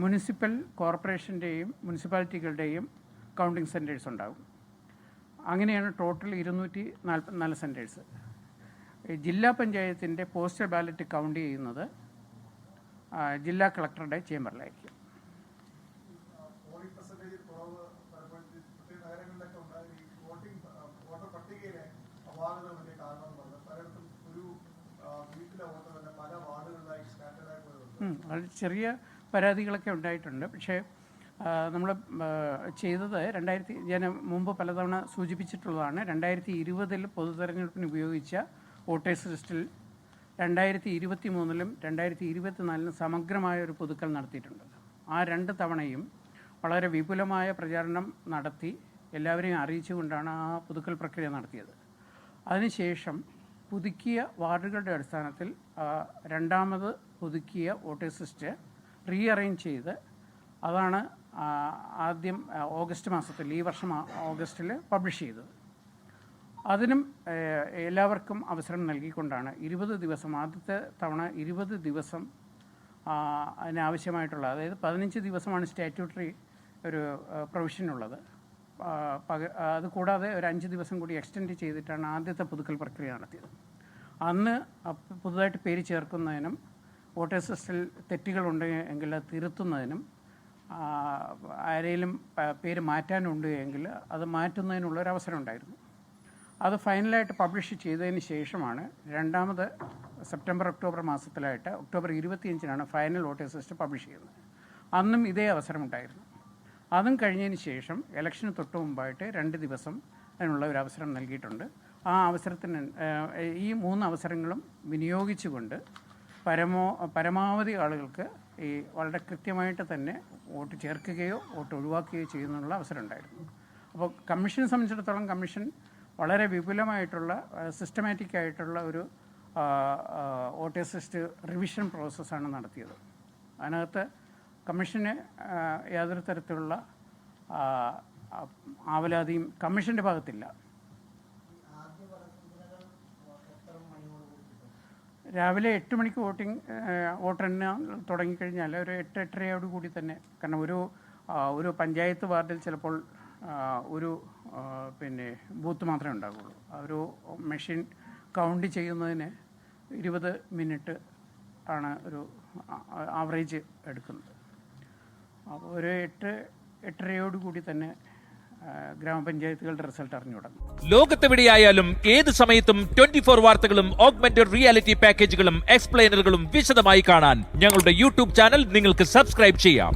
Municipal കോർപ്പറേഷൻ്റെയും മുനിസിപ്പാലിറ്റികളുടെയും counting centres ഉണ്ടാകും. അങ്ങനെയാണ് total 244 centres. ജില്ലാ പഞ്ചായത്തിൻ്റെ പോസ്റ്റൽ ബാലറ്റ് കൗണ്ട് ചെയ്യുന്നത് ജില്ലാ കളക്ടറുടെ ചേംബറിലായിരിക്കും. വളരെ ചെറിയ പരാതികളൊക്കെ ഉണ്ടായിട്ടുണ്ട്. പക്ഷേ നമ്മൾ ചെയ്തത് ഞാൻ മുമ്പ് പലതവണ സൂചിപ്പിച്ചിട്ടുള്ളതാണ്. 2020 പൊതു തെരഞ്ഞെടുപ്പിന് ഉപയോഗിച്ച വോട്ടേഴ്സ് ലിസ്റ്റിൽ 2023 2024 സമഗ്രമായ ഒരു പുതുക്കൽ നടത്തിയിട്ടുണ്ട്. ആ 2 തവണയും വളരെ വിപുലമായ പ്രചാരണം നടത്തി എല്ലാവരെയും അറിയിച്ചുകൊണ്ടാണ് ആ പുതുക്കൽ പ്രക്രിയ നടത്തിയത്. അതിനുശേഷം പുതുക്കിയ വാർഡുകളുടെ അടിസ്ഥാനത്തിൽ രണ്ടാമത് പുതുക്കിയ വോട്ടേഴ്സ് ലിസ്റ്റ് റീഅറേഞ്ച് ചെയ്ത് അതാണ് ആദ്യം ഓഗസ്റ്റ് മാസത്തിൽ, ഈ വർഷം ഓഗസ്റ്റിൽ പബ്ലിഷ് ചെയ്തത്. അതിനും എല്ലാവർക്കും അവസരം നൽകിക്കൊണ്ടാണ് 20 ദിവസം, ആദ്യത്തെ തവണ 20 ദിവസം അതിനാവശ്യമായിട്ടുള്ള, അതായത് 15 ദിവസമാണ് സ്റ്റാറ്റ്യൂട്ടറി ഒരു പ്രൊവിഷനുള്ളത്. അതുകൂടാതെ ഒരു 5 ദിവസം കൂടി എക്സ്റ്റെൻഡ് ചെയ്തിട്ടാണ് ആദ്യത്തെ പുതുക്കൽ പ്രക്രിയ നടത്തിയത്. അന്ന് പുതുതായിട്ട് പേര് ചേർക്കുന്നതിനും വോട്ടേഴ്സ് ലിസ്റ്റിൽ തെറ്റുകളുണ്ടെങ്കിൽ അത് തിരുത്തുന്നതിനും ആരെങ്കിലും പേര് മാറ്റാനുണ്ട് എങ്കിൽ അത് മാറ്റുന്നതിനുള്ളൊരവസരം ഉണ്ടായിരുന്നു. അത് ഫൈനലായിട്ട് പബ്ലിഷ് ചെയ്തതിന് ശേഷമാണ് രണ്ടാമത് സെപ്റ്റംബർ ഒക്ടോബർ മാസത്തിലായിട്ട് ഒക്ടോബർ 25-നാണ് ഫൈനൽ വോട്ടേഴ്സ് ലിസ്റ്റ് പബ്ലിഷ് ചെയ്യുന്നത്. അന്നും ഇതേ അവസരമുണ്ടായിരുന്നു. അതും കഴിഞ്ഞതിന് ശേഷം ഇലക്ഷന് തൊട്ട് മുമ്പായിട്ട് 2 ദിവസം അതിനുള്ള ഒരു അവസരം നൽകിയിട്ടുണ്ട്. ആ അവസരത്തിന് ഈ 3 അവസരങ്ങളും വിനിയോഗിച്ചുകൊണ്ട് പരമാവധി ആളുകൾക്ക് ഈ വളരെ കൃത്യമായിട്ട് തന്നെ വോട്ട് ചേർക്കുകയോ വോട്ട് ഒഴിവാക്കുകയോ ചെയ്യുന്നതിനുള്ള അവസരം ഉണ്ടായിരുന്നു. അപ്പോൾ കമ്മീഷനെ സംബന്ധിച്ചിടത്തോളം കമ്മീഷൻ വളരെ വിപുലമായിട്ടുള്ള സിസ്റ്റമാറ്റിക് ആയിട്ടുള്ള ഒരു വോട്ടേഴ്സ് ലിസ്റ്റ് റിവിഷൻ പ്രോസസ്സാണ് നടത്തിയത്. അതിനകത്ത് കമ്മീഷന് യാതൊരു തരത്തിലുള്ള ആവലാതിയും കമ്മീഷൻ്റെ ഭാഗത്തില്ല. രാവിലെ 8 മണിക്ക് വോട്ടെണ്ണ തുടങ്ങിക്കഴിഞ്ഞാൽ ഒരു 8-8:30 കൂടി തന്നെ, കാരണം ഒരു പഞ്ചായത്ത് വാർഡിൽ ചിലപ്പോൾ ഒരു ബൂത്ത് മാത്രമേ ഉണ്ടാകുള്ളൂ. ഒരു മെഷീൻ കൗണ്ട് ചെയ്യുന്നതിന് 20 മിനിറ്റ് ആണ് ഒരു ആവറേജ് എടുക്കുന്നത്. അപ്പോൾ ഒരു 8-8:30 കൂടി തന്നെ ഗ്രാമപഞ്ചായത്തുകളുടെ റിസൾട്ട് അറിഞ്ഞു തുടങ്ങും. ലോകത്തെവിടെയായാലും ഏത് സമയത്തും 24 വാർത്തകളും ഓഗ്മെന്റഡ് റിയാലിറ്റി പാക്കേജുകളും എക്സ്പ്ലെയിനറുകളും വിശദമായി കാണാൻ ഞങ്ങളുടെ യൂട്യൂബ് ചാനൽ നിങ്ങൾക്ക് സബ്സ്ക്രൈബ് ചെയ്യാം.